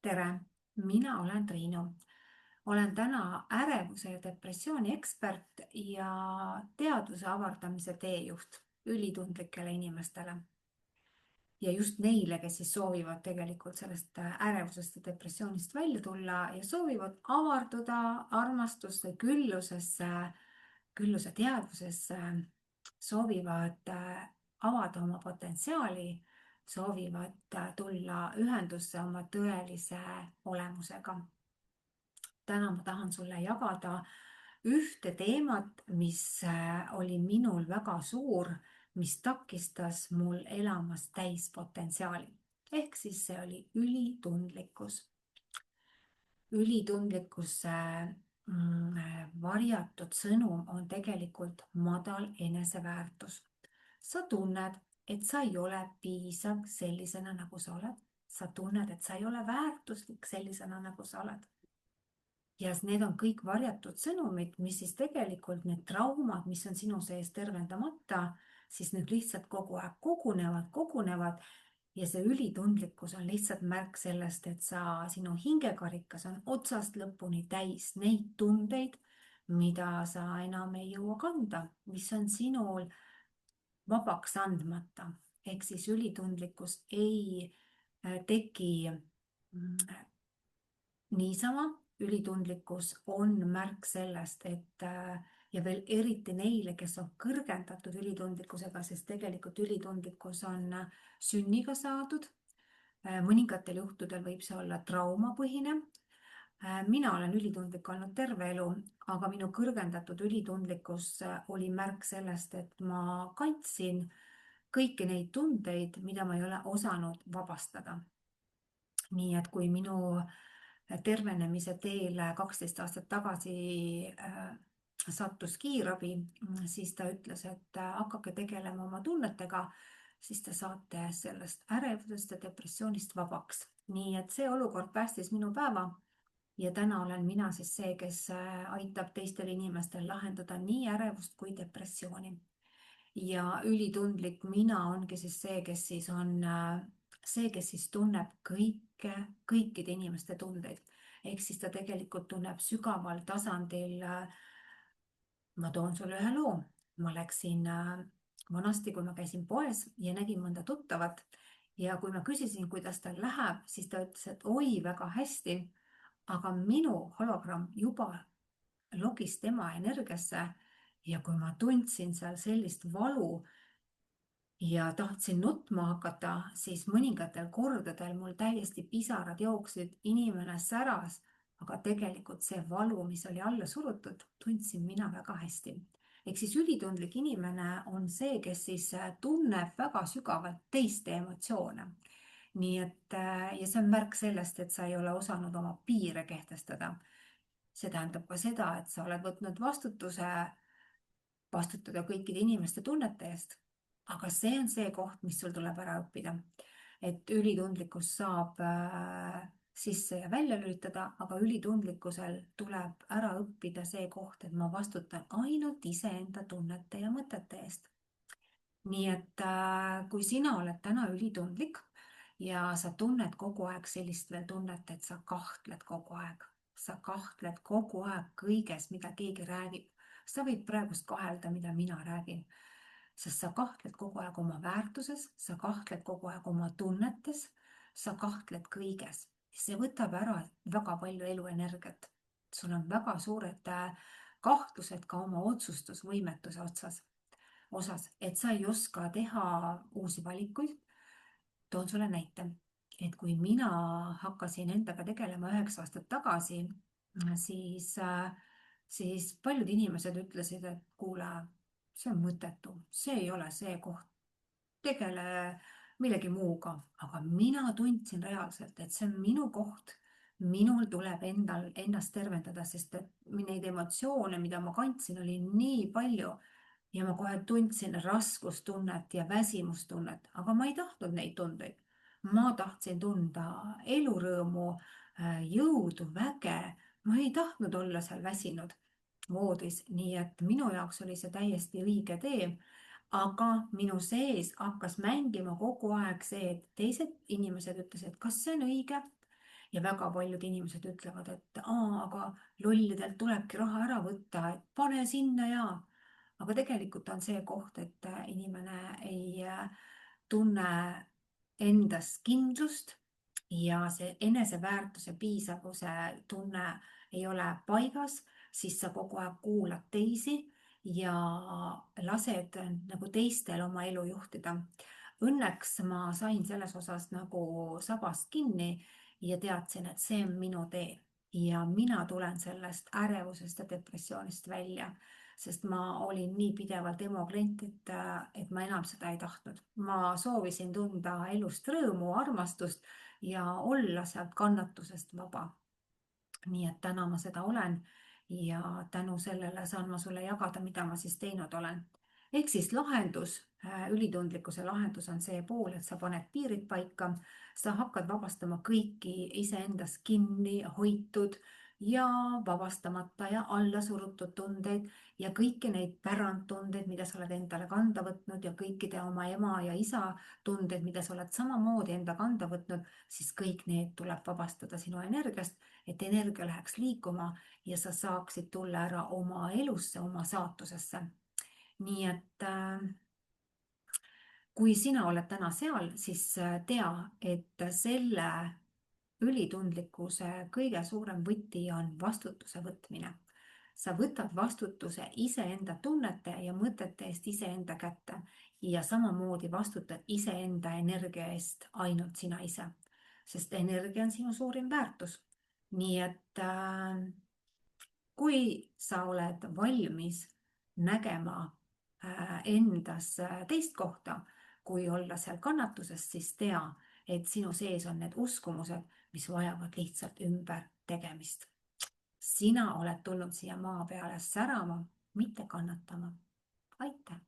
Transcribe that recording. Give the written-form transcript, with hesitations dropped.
Tere, mina olen Triinu. Olen täna ärevuse ja depressiooni ekspert ja teadvuse avardamise teejuht ülitundlikele inimestele. Ja just neile, kes siis soovivad tegelikult sellest ärevusest ja depressioonist välja tulla ja soovivad avarduda armastusse, külluse teadvusesse, soovivad avada oma potentsiaali, soovivad tulla ühendusse oma tõelise olemusega. Täna ma tahan sulle jagada ühte teemat, mis oli minul väga suur, mis takistas mul elamas täispotentsiaali. Ehk siis see oli ülitundlikkus. Ülitundlikkuse varjatud sõnum on tegelikult madal eneseväärtus. Sa tunned, et sa ei ole piisav sellisena, nagu sa oled. Sa tunned, et sa ei ole väärtuslik sellisena, nagu sa oled. Ja need on kõik varjatud sõnumid, mis siis tegelikult need traumad, mis on sinu sees tervendamata, siis need lihtsalt kogu aeg kogunevad ja see ülitundlikkus on lihtsalt märk sellest, et sinu hingekarikas on otsast lõpuni täis neid tundeid, mida sa enam ei jõua kanda, mis on sinul vabaks andmata. Ehk siis ülitundlikkus ei teki niisama. Ülitundlikkus on märk sellest, et ja veel eriti neile, kes on kõrgendatud ülitundlikkusega, sest tegelikult ülitundlikkus on sünniga saadud. Mõningatel juhtudel võib see olla traumapõhine. Mina olen ülitundlik olnud terve elu, aga minu kõrgendatud ülitundlikkus oli märk sellest, et ma kandsin kõiki neid tundeid, mida ma ei ole osanud vabastada. Nii et kui minu tervenemise teel 12 aastat tagasi sattus kiirabi, siis ta ütles, et hakake tegelema oma tunnetega, siis te saate sellest ärevusest ja depressioonist vabaks. Nii et see olukord päästis minu päeva ja täna olen mina siis see, kes aitab teistel inimestel lahendada nii ärevust kui depressiooni. Ja ülitundlik mina ongi siis see, kes siis on see, kes siis tunneb kõikide inimeste tundeid. Ehk siis ta tegelikult tunneb sügaval tasandil. Ma toon sulle ühe loo. Ma läksin vanasti, kui ma käisin poes ja nägin mõnda tuttavat ja kui ma küsisin, kuidas tal läheb, siis ta ütles, et oi, väga hästi, aga minu hologramm juba logis tema energiasse ja kui ma tundsin seal sellist valu ja tahtsin nutma hakata, siis mõningatel kordadel mul täiesti pisarad jooksid, inimene säras, aga tegelikult see valu, mis oli alla surutud, tundsin mina väga hästi. Ehk siis ülitundlik inimene on see, kes siis tunneb väga sügavalt teiste emotsioone. Nii et, ja see on märk sellest, et sa ei ole osanud oma piire kehtestada. See tähendab ka seda, et sa oled võtnud vastutada kõikide inimeste tunnete eest. Aga see on see koht, mis sul tuleb ära õppida. Et ülitundlikkus saab sisse ja välja lülitada, aga ülitundlikkusel tuleb ära õppida see koht, et ma vastutan ainult iseenda tunnete ja mõtete eest. Nii et kui sina oled täna ülitundlik ja sa tunned kogu aeg sellist veel tunnet, et sa kahtled kogu aeg kõiges, mida keegi räägib. Sa võid praegust kahelda, mida mina räägin. Sest sa kahtled kogu aeg oma väärtuses, sa kahtled kogu aeg oma tunnetes, sa kahtled kõiges. See võtab ära väga palju eluenergiat. Sul on väga suured kahtlused ka oma otsustusvõimetuse osas, et sa ei oska teha uusi valikuid. Toon sulle näite, et kui mina hakkasin endaga tegelema 9 aastat tagasi, siis paljud inimesed ütlesid, et kuule, see on mõttetu, see ei ole see koht, tegele millegi muuga, aga mina tundsin reaalselt, et see on minu koht, minul tuleb ennast tervendada, sest et neid emotsioone, mida ma kandsin, oli nii palju ja ma kohe tundsin raskustunnet ja väsimustunnet, aga ma ei tahtnud neid tundeid. Ma tahtsin tunda elurõõmu, jõudu, väge, ma ei tahtnud olla seal väsinud voodis, nii et minu jaoks oli see täiesti õige tee, aga minu sees hakkas mängima kogu aeg see, et teised inimesed ütlesid, kas see on õige ja väga paljud inimesed ütlevad, et aga lollidelt tulebki raha ära võtta, et pane sinna ja. Aga tegelikult on see koht, et inimene ei tunne endas kindlust ja see eneseväärtuse piisavuse tunne ei ole paigas, siis sa kogu aeg kuulad teisi ja lased nagu teistel oma elu juhtida. Õnneks ma sain selles osas nagu sabast kinni ja teadsin, et see on minu tee ja mina tulen sellest ärevusest ja depressioonist välja, sest ma olin nii pidevalt emoklient, et ma enam seda ei tahtnud. Ma soovisin tunda elust rõõmu, armastust ja olla sealt kannatusest vaba. Nii et täna ma seda olen ja tänu sellele saan ma sulle jagada, mida ma siis teinud olen. Ehk siis lahendus, ülitundlikkuse lahendus on see pool, et sa paned piirid paika, sa hakkad vabastama kõiki iseendas kinni hoitud ja vabastamata ja allasurutud tundeid ja kõiki neid pärandtundeid, mida sa oled endale kanda võtnud ja kõikide oma ema ja isa tundeid, mida sa oled samamoodi enda kanda võtnud, siis kõik need tuleb vabastada sinu energiast, et energia läheks liikuma ja sa saaksid tulla ära oma elusse, oma saatusesse. Nii et kui sina oled täna seal, siis tea, et selle ülitundlikkuse kõige suurem võti on vastutuse võtmine. Sa võtad vastutuse iseenda tunnete ja mõtete eest iseenda kätte ja samamoodi vastutad iseenda energia eest ainult sina ise, sest energia on sinu suurim väärtus. Nii et kui sa oled valmis nägema endas teist kohta, kui olla seal kannatuses, siis tea, et sinu sees on need uskumused, mis vajavad lihtsalt ümber tegemist. Sina oled tulnud siia maa peale särama, mitte kannatama. Aitäh!